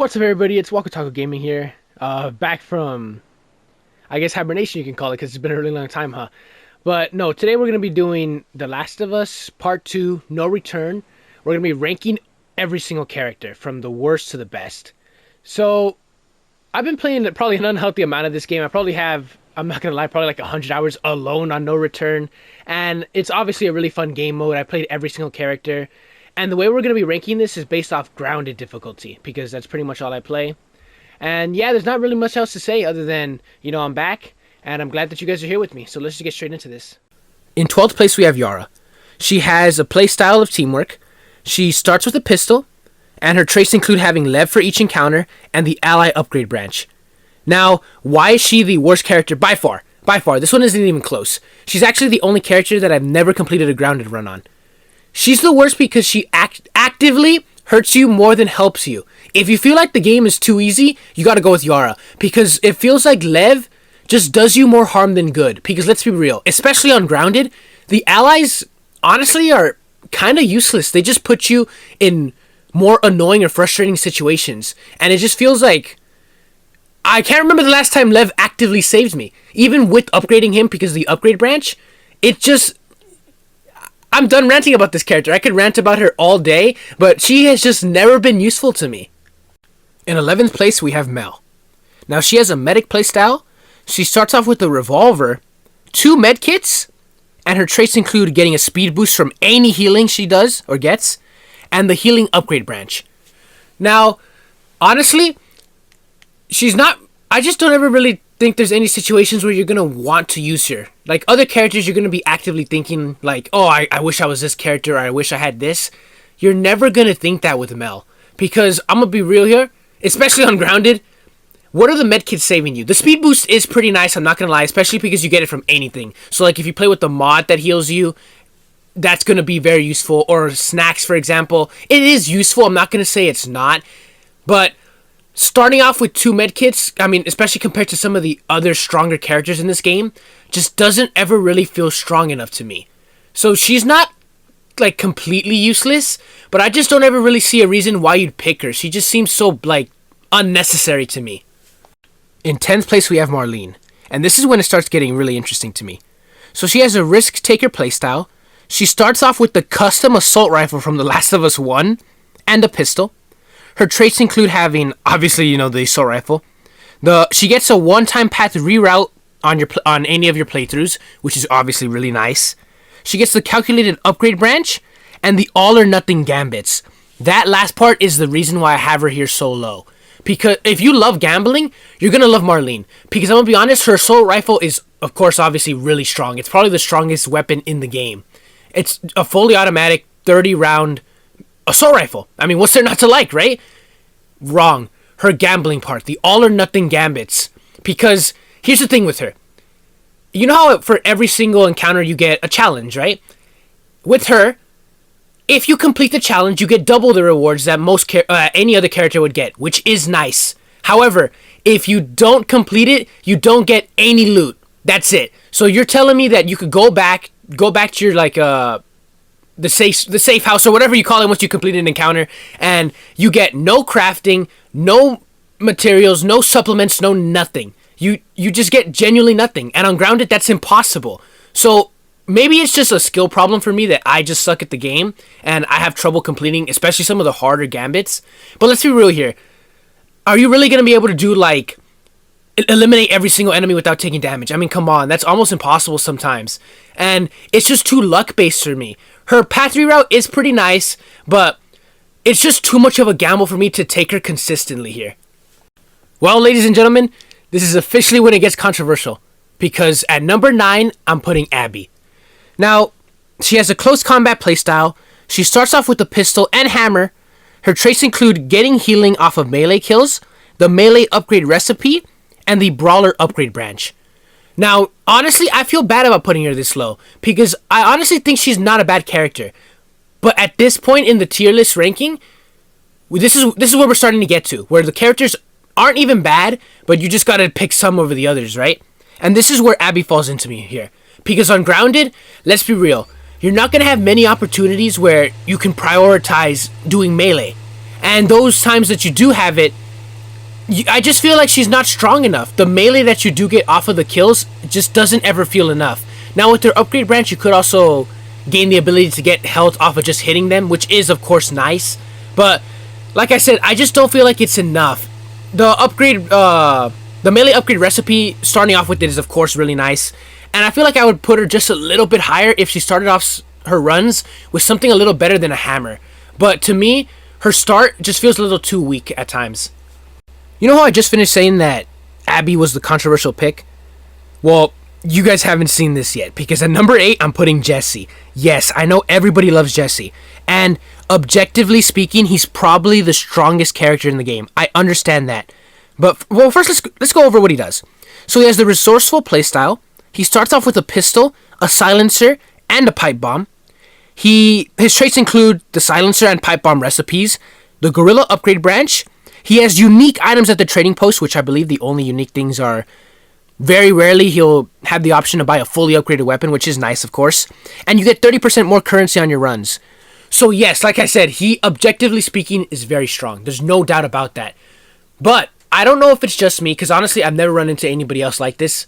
What's up, everybody? It's Walker Taco Gaming here. Back from, I guess, hibernation you can call it, because it's been a really long time, huh? But no, today we're going to be doing The Last of Us Part 2, No Return. We're going to be ranking every single character, from the worst to the best. So, I've been playing probably an unhealthy amount of this game. I probably have, I'm not going to lie, probably like 100 hours alone on No Return. And it's obviously a really fun game mode. I played every single character. And the way we're going to be ranking this is based off grounded difficulty, because that's pretty much all I play. And yeah, there's not really much else to say other than, I'm back, and I'm glad that you guys are here with me. So let's just get straight into this. In 12th place, we have Yara. She has a play style of teamwork. She starts with a pistol, and her traits include having Lev for each encounter and the ally upgrade branch. Now, why is she the worst character? By far. This one isn't even close. She's actually the only character that I've never completed a grounded run on. She's the worst because she actively hurts you more than helps you. If you feel like the game is too easy, you gotta go with Yara. Because it feels like Lev just does you more harm than good. Because let's be real, especially on grounded, the allies honestly are kind of useless. They just put you in more annoying or frustrating situations. And it just feels like, I can't remember the last time Lev actively saved me. Even with upgrading him because of the upgrade branch, I'm done ranting about this character. I could rant about her all day, but she has just never been useful to me. In 11th place, we have Mel. Now, she has a medic playstyle. She starts off with a revolver, 2 medkits, and her traits include getting a speed boost from any healing she does or gets, and the healing upgrade branch. Now, honestly, I just don't ever really think there's any situations where you're going to want to use her. Like other characters, you're going to be actively thinking like, oh, I wish I was this character, or I wish I had this. You're never going to think that with Mel. Because I'm going to be real here, especially on grounded, what are the medkits saving you? The speed boost is pretty nice, I'm not going to lie, especially because you get it from anything. So like if you play with the mod that heals you, that's going to be very useful. Or snacks, for example. It is useful, I'm not going to say it's not. But starting off with 2 medkits, especially compared to some of the other stronger characters in this game, just doesn't ever really feel strong enough to me. So she's not, like, completely useless, but I just don't ever really see a reason why you'd pick her. She just seems so, unnecessary to me. In 10th place, we have Marlene. And this is when it starts getting really interesting to me. So she has a risk-taker playstyle. She starts off with the custom assault rifle from The Last of Us 1 and a pistol. Her traits include having, obviously, the assault rifle. She gets a one-time path reroute on any of your playthroughs, which is obviously really nice. She gets the calculated upgrade branch and the all-or-nothing gambits. That last part is the reason why I have her here so low. Because if you love gambling, you're going to love Marlene. Because I'm going to be honest, her assault rifle is, of course, obviously really strong. It's probably the strongest weapon in the game. It's a fully automatic 30-round assault rifle. What's there not to like, right? Wrong. Her gambling part, the all or nothing gambits. Because here's the thing with her. You know how for every single encounter you get a challenge, right? With her, if you complete the challenge, you get double the rewards that any other character would get, which is nice. However, if you don't complete it, you don't get any loot. That's it. So you're telling me that you could go back to your the safe house or whatever you call it once you complete an encounter, and you get no crafting, no materials, no supplements, no nothing. You just get genuinely nothing. And on grounded, that's impossible. So maybe it's just a skill problem for me that I just suck at the game and I have trouble completing, especially some of the harder gambits. But let's be real here. Are you really going to be able to do eliminate every single enemy without taking damage? Come on, that's almost impossible sometimes. And it's just too luck-based for me. Her path reroute is pretty nice, but it's just too much of a gamble for me to take her consistently here. Well, ladies and gentlemen, this is officially when it gets controversial. Because at number 9, I'm putting Abby. Now, she has a close combat playstyle. She starts off with a pistol and hammer. Her traits include getting healing off of melee kills, the melee upgrade recipe, and the brawler upgrade branch. Now, honestly, I feel bad about putting her this low, because I honestly think she's not a bad character. But at this point in the tier list ranking, this is where we're starting to get to, where the characters aren't even bad, but you just gotta pick some over the others, right? And this is where Abby falls into me here. Because on grounded, let's be real, you're not gonna have many opportunities where you can prioritize doing melee. And those times that you do have it, I just feel like she's not strong enough. The melee that you do get off of the kills just doesn't ever feel enough. Now with their upgrade branch, you could also gain the ability to get health off of just hitting them, which is of course nice. But like I said, I just don't feel like it's enough. The melee upgrade recipe, starting off with it, is of course really nice. And I feel like I would put her just a little bit higher if she started off her runs with something a little better than a hammer. But to me, her start just feels a little too weak at times. You know how I just finished saying that Abby was the controversial pick? Well, you guys haven't seen this yet, because at number 8, I'm putting Jesse. Yes, I know everybody loves Jesse. And objectively speaking, he's probably the strongest character in the game. I understand that. But, well, first let's go over what he does. So he has the resourceful playstyle. He starts off with a pistol, a silencer, and a pipe bomb. His traits include the silencer and pipe bomb recipes, the gorilla upgrade branch. He has unique items at the trading post, which I believe the only unique things are, very rarely he'll have the option to buy a fully upgraded weapon, which is nice, of course. And you get 30% more currency on your runs. So yes, like I said, he, objectively speaking, is very strong. There's no doubt about that. But I don't know if it's just me, because honestly, I've never run into anybody else like this.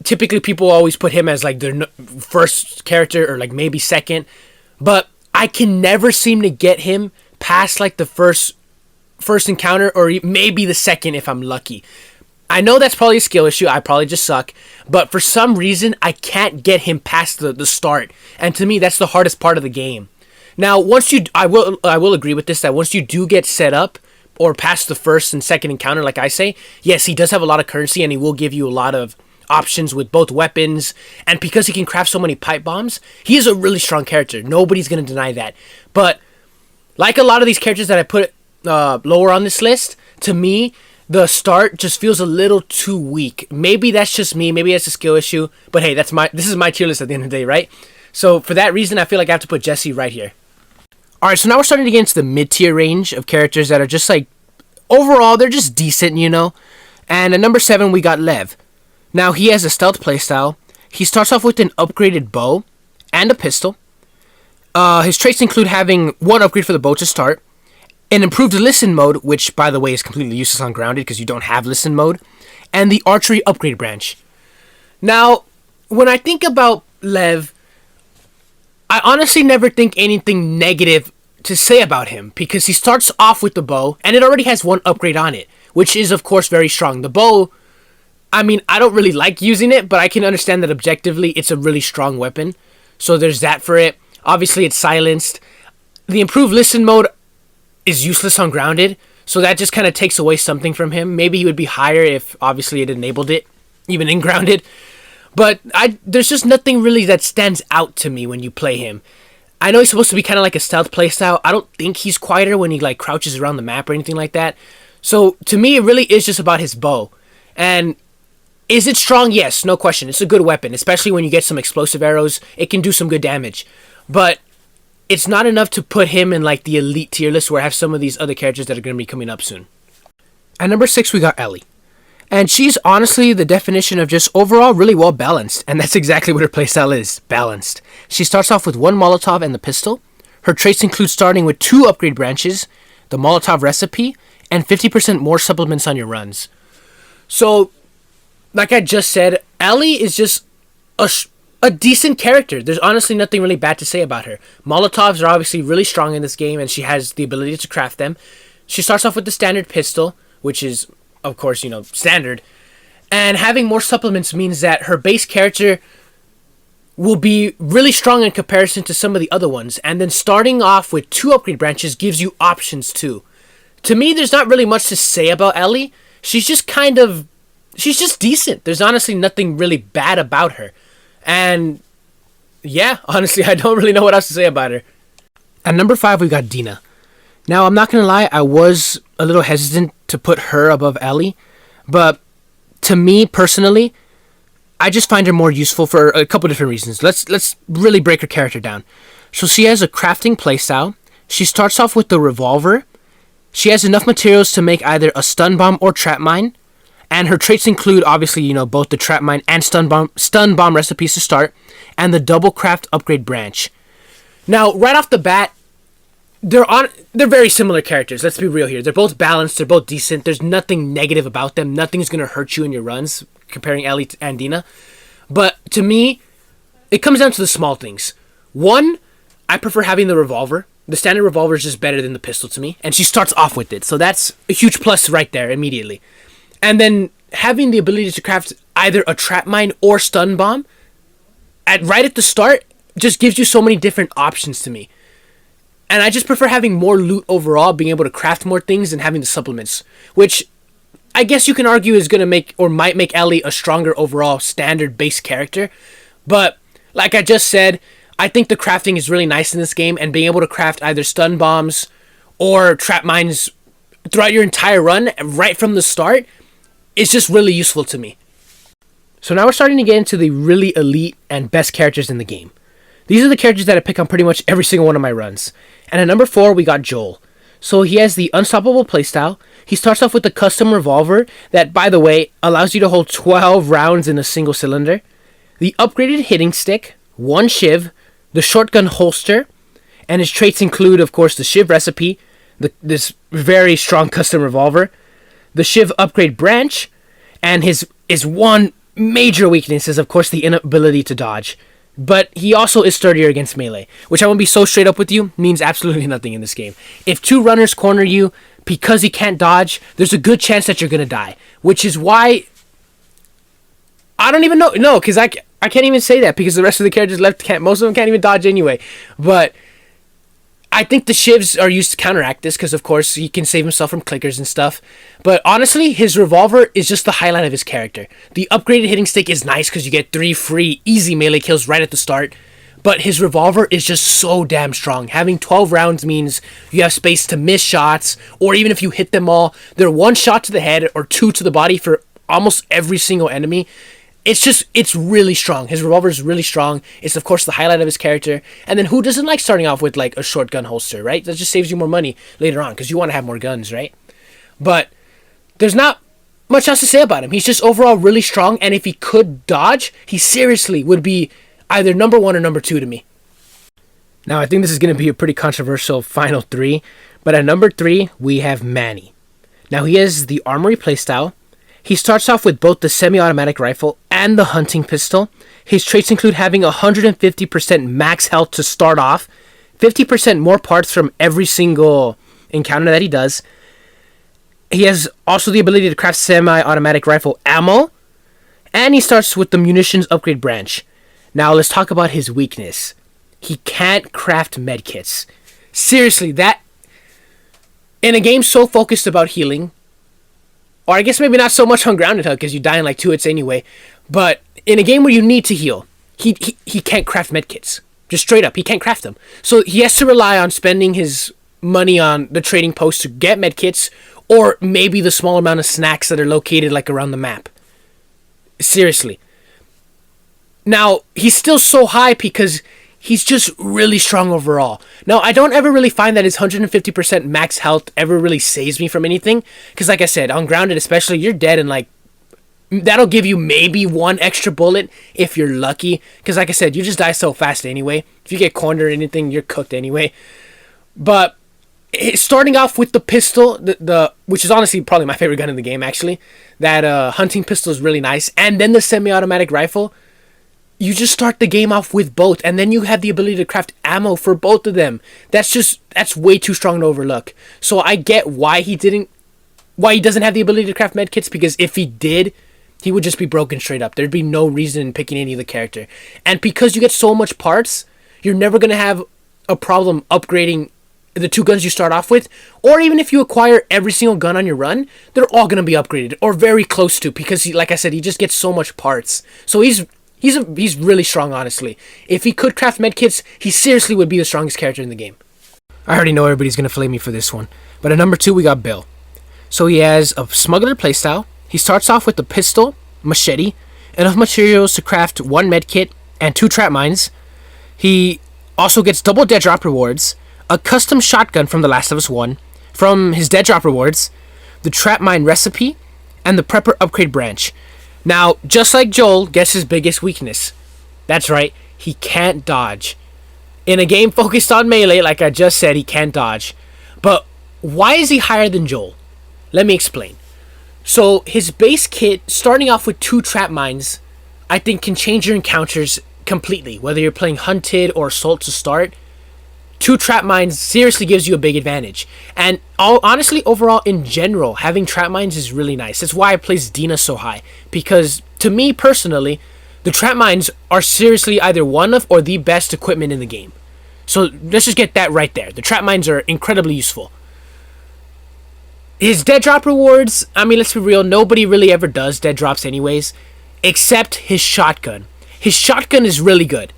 Typically, people always put him as like their first character or like maybe second. But I can never seem to get him past like the first encounter, or maybe the second if I'm lucky. I know that's probably a skill issue. I probably just suck. But for some reason, I can't get him past the start. And to me, that's the hardest part of the game. Now, I will agree with this, that once you do get set up or past the first and second encounter, like I say, yes, he does have a lot of currency and he will give you a lot of options with both weapons. And because he can craft so many pipe bombs, he is a really strong character. Nobody's going to deny that. But like a lot of these characters that I put lower on this list, to me, the start just feels a little too weak. Maybe that's just me. Maybe that's a skill issue. But hey, this is my tier list at the end of the day, right? So for that reason, I feel like I have to put Jesse right here. Alright, so now we're starting to get into the mid-tier range of characters that are just like, overall, they're just decent, you know? And at number 7, we got Lev. Now, he has a stealth playstyle. He starts off with an upgraded bow and a pistol. His traits include having one upgrade for the bow to start, an improved listen mode, which, by the way, is completely useless on grounded because you don't have listen mode, and the archery upgrade branch. Now, when I think about Lev, I honestly never think anything negative to say about him, because he starts off with the bow, and it already has one upgrade on it, which is, of course, very strong. The bow, I mean, I don't really like using it, but I can understand that objectively it's a really strong weapon. So there's that for it. Obviously, it's silenced. The improved listen mode is useless on grounded, so that just kind of takes away something from him. Maybe he would be higher if, obviously, it enabled it, even in grounded. But there's just nothing really that stands out to me when you play him. I know he's supposed to be kind of like a stealth playstyle. I don't think he's quieter when he like crouches around the map or anything like that. So to me, it really is just about his bow. And is it strong? Yes, no question. It's a good weapon, especially when you get some explosive arrows. It can do some good damage. But it's not enough to put him in like the elite tier list where I have some of these other characters that are going to be coming up soon. At number 6, we got Ellie. And she's honestly the definition of just overall really well balanced. And that's exactly what her playstyle is, balanced. She starts off with one Molotov and the pistol. Her traits include starting with 2 upgrade branches, the Molotov recipe, and 50% more supplements on your runs. So, like I just said, Ellie is just a decent character. There's honestly nothing really bad to say about her. Molotovs are obviously really strong in this game, and she has the ability to craft them. She starts off with the standard pistol, which is, of course, you know, standard. And having more supplements means that her base character will be really strong in comparison to some of the other ones. And then starting off with 2 upgrade branches gives you options too. To me, there's not really much to say about Ellie. She's just decent. There's honestly nothing really bad about her. And yeah, honestly, I don't really know what else to say about her. At number 5, we got Dina. Now, I'm not going to lie, I was a little hesitant to put her above Ellie, but to me, personally, I just find her more useful for a couple different reasons. Let's really break her character down. So she has a crafting playstyle. She starts off with the revolver. She has enough materials to make either a stun bomb or trap mine, and her traits include, obviously, you know, both the trap mine and stun bomb recipes to start, and the double craft upgrade branch. Now, right off the bat, they're very similar characters. Let's be real here. They're both balanced. They're both decent. There's nothing negative about them. Nothing's gonna hurt you in your runs comparing Ellie and Dina. But to me, it comes down to the small things. One, I prefer having the revolver. The standard revolver is just better than the pistol to me, and she starts off with it, so that's a huge plus right there immediately. And then having the ability to craft either a trap mine or stun bomb right at the start just gives you so many different options to me. And I just prefer having more loot overall, being able to craft more things and having the supplements, which I guess you can argue is going to make or might make Ellie a stronger overall standard base character. But like I just said, I think the crafting is really nice in this game, and being able to craft either stun bombs or trap mines throughout your entire run right from the start is just really useful to me. So now we're starting to get into the really elite and best characters in the game. These are the characters that I pick on pretty much every single one of my runs. And at number 4, we got Joel. So he has the unstoppable playstyle. He starts off with the custom revolver that, by the way, allows you to hold 12 rounds in a single cylinder. The upgraded hitting stick, 1 shiv, the shotgun holster, and his traits include, of course, the shiv recipe, this very strong custom revolver, the shiv upgrade branch, and his one major weakness is, of course, the inability to dodge. But he also is sturdier against melee, which I won't be so straight up with you, means absolutely nothing in this game. If 2 runners corner you because he can't dodge, there's a good chance that you're going to die, which is why I don't even know. No, because I can't even say that because the rest of the characters left can't. Most of them can't even dodge anyway. But I think the shivs are used to counteract this because, of course, he can save himself from clickers and stuff. But honestly, his revolver is just the highlight of his character. The upgraded hitting stick is nice because you get 3 free easy melee kills right at the start. But his revolver is just so damn strong. Having 12 rounds means you have space to miss shots, or even if you hit them all, they're 1 shot to the head or 2 to the body for almost every single enemy. It's really strong. His revolver is really strong. It's, of course, the highlight of his character. And then who doesn't like starting off with, like, a shotgun holster, right? That just saves you more money later on because you want to have more guns, right? But there's not much else to say about him. He's just overall really strong, and if he could dodge, he seriously would be either number 1 or number 2 to me. Now, I think this is going to be a pretty controversial final 3, but at number 3, we have Manny. Now, he has the armory playstyle. He starts off with both the semi-automatic rifle and the hunting pistol. His traits include having 150% max health to start off, 50% more parts from every single encounter that he does. He has also the ability to craft semi-automatic rifle ammo, and he starts with the munitions upgrade branch. Now let's talk about his weakness. He can't craft medkits. Seriously, that in a game so focused about healing, or I guess maybe not so much on grounded hug because you die in like 2 hits anyway. But in a game where you need to heal, he can't craft medkits. Just straight up, he can't craft them. So he has to rely on spending his money on the trading post to get medkits, or maybe the small amount of snacks that are located like around the map. Seriously. Now, he's still so high because he's just really strong overall. Now, I don't ever really find that his 150% max health ever really saves me from anything. Because like I said, on grounded especially, you're dead in like... That'll give you maybe 1 extra bullet if you're lucky. Because like I said, you just die so fast anyway. If you get cornered or anything, you're cooked anyway. But starting off with the pistol, which is honestly probably my favorite gun in the game actually. That hunting pistol is really nice. And then the semi-automatic rifle. You just start the game off with both, and then you have the ability to craft ammo for both of them. That's way too strong to overlook. So I get why he doesn't have the ability to craft medkits, because if he did, he would just be broken straight up. There'd be no reason in picking any of the character. And because you get so much parts, you're never going to have a problem upgrading the 2 guns you start off with, or even if you acquire every single gun on your run, they're all going to be upgraded, or very close to, because like I said, he just gets so much parts. So he's really strong, honestly. If he could craft medkits, he seriously would be the strongest character in the game. I already know everybody's going to flame me for this one. But at number 2, we got Bill. So he has a smuggler playstyle. He starts off with the pistol, machete, enough materials to craft 1 medkit and 2 trap mines. He also gets double dead drop rewards, a custom shotgun from The Last of Us 1, from his dead drop rewards, the trap mine recipe, and the prepper upgrade branch. Now, just like Joel, guess his biggest weakness. That's right, he can't dodge. In a game focused on melee, like I just said, he can't dodge. But why is he higher than Joel? Let me explain. So his base kit, starting off with 2 trap mines, I think can change your encounters completely. Whether you're playing Hunted or Assault to start, 2 trap mines seriously gives you a big advantage. And honestly, overall, in general, having trap mines is really nice. That's why I place Dina so high. Because to me personally, the trap mines are seriously either one of or the best equipment in the game. So let's just get that right there. The trap mines are incredibly useful. His dead drop rewards, I mean, let's be real, nobody really ever does dead drops anyways, except his shotgun. His shotgun is really good.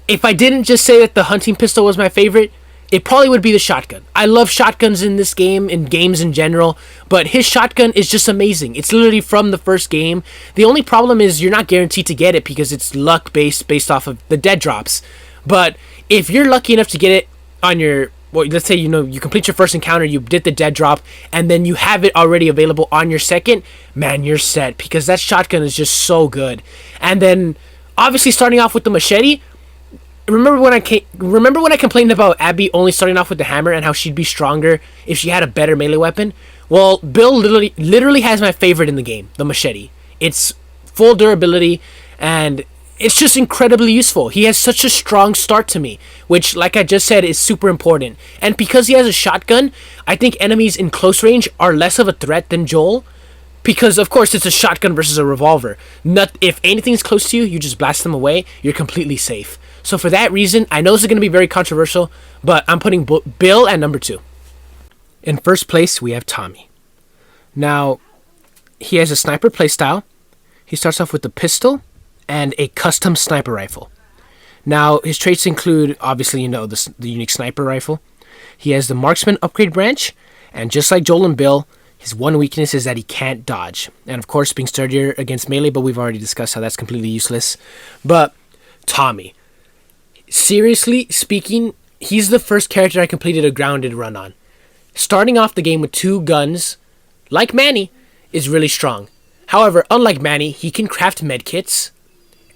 If I didn't just say that the hunting pistol was my favorite, it probably would be the shotgun. I love shotguns in this game, in games in general, but his shotgun is just amazing. It's literally from the first game. The only problem is you're not guaranteed to get it because it's luck based off of the dead drops. But if you're lucky enough to get it on your, well, let's say, you complete your first encounter, you did the dead drop, and then you have it already available on your second, man, you're set, because that shotgun is just so good. And then, obviously, starting off with the machete, remember when I complained about Abby only starting off with the hammer and how she'd be stronger if she had a better melee weapon? Well, Bill literally has my favorite in the game, the machete. It's full durability, and it's just incredibly useful. He has such a strong start to me, which, like I just said, is super important. And because he has a shotgun, I think enemies in close range are less of a threat than Joel. Because, of course, it's a shotgun versus a revolver. If anything's close to you, you just blast them away. You're completely safe. So for that reason, I know this is going to be very controversial, but I'm putting Bill at number 2. In first place, we have Tommy. Now, he has a sniper playstyle. He starts off with a pistol and a custom sniper rifle. Now, his traits include, obviously, the unique sniper rifle. He has the marksman upgrade branch, and just like Joel and Bill, his one weakness is that he can't dodge. And of course, being sturdier against melee, but we've already discussed how that's completely useless. But Tommy, seriously speaking, he's the first character I completed a grounded run on. Starting off the game with 2 guns, like Manny, is really strong. However, unlike Manny, he can craft medkits,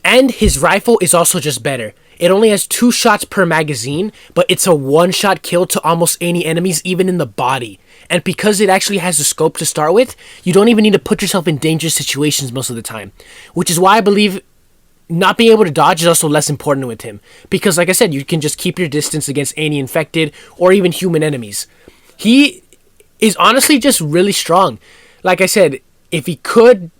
and his rifle is also just better. It only has 2 shots per magazine, but it's a 1-shot kill to almost any enemies, even in the body. And because it actually has a scope to start with, you don't even need to put yourself in dangerous situations most of the time. Which is why I believe not being able to dodge is also less important with him. Because, like I said, you can just keep your distance against any infected or even human enemies. He is honestly just really strong. Like I said, if he could,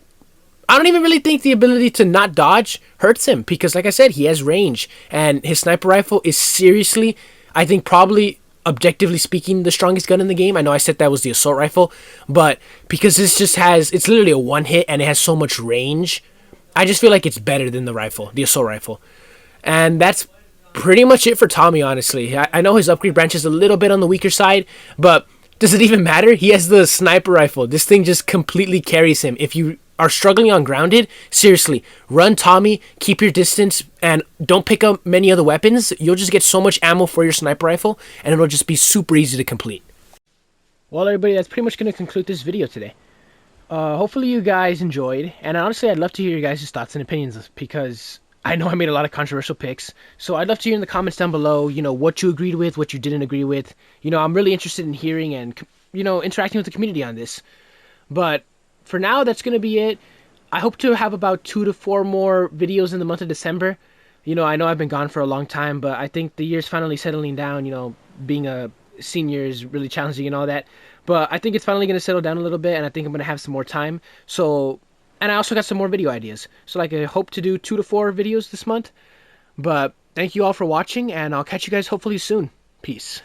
I don't even really think the ability to not dodge hurts him. Because, like I said, he has range. And his sniper rifle is seriously, I think probably, objectively speaking, the strongest gun in the game. I know I said that was the assault rifle. But because this just has, it's literally a 1-hit and it has so much range, I just feel like it's better than the assault rifle. And that's pretty much it for Tommy, honestly. I know his upgrade branch is a little bit on the weaker side, but does it even matter? He has the sniper rifle. This thing just completely carries him. If you are struggling on grounded, seriously, run Tommy, keep your distance, and don't pick up many other weapons. You'll just get so much ammo for your sniper rifle, and it'll just be super easy to complete. Well, everybody, that's pretty much going to conclude this video today. Hopefully you guys enjoyed, and honestly I'd love to hear your guys' thoughts and opinions, because I know I made a lot of controversial picks, so I'd love to hear in the comments down below, what you agreed with, what you didn't agree with. I'm really interested in hearing and, interacting with the community on this. But for now, that's going to be it. I hope to have about 2 to 4 more videos in the month of December. I know I've been gone for a long time, but I think the year's finally settling down. Being a senior is really challenging and all that. But I think it's finally going to settle down a little bit, and I think I'm going to have some more time. And I also got some more video ideas. So, I hope to do 2 to 4 videos this month. But thank you all for watching, and I'll catch you guys hopefully soon. Peace.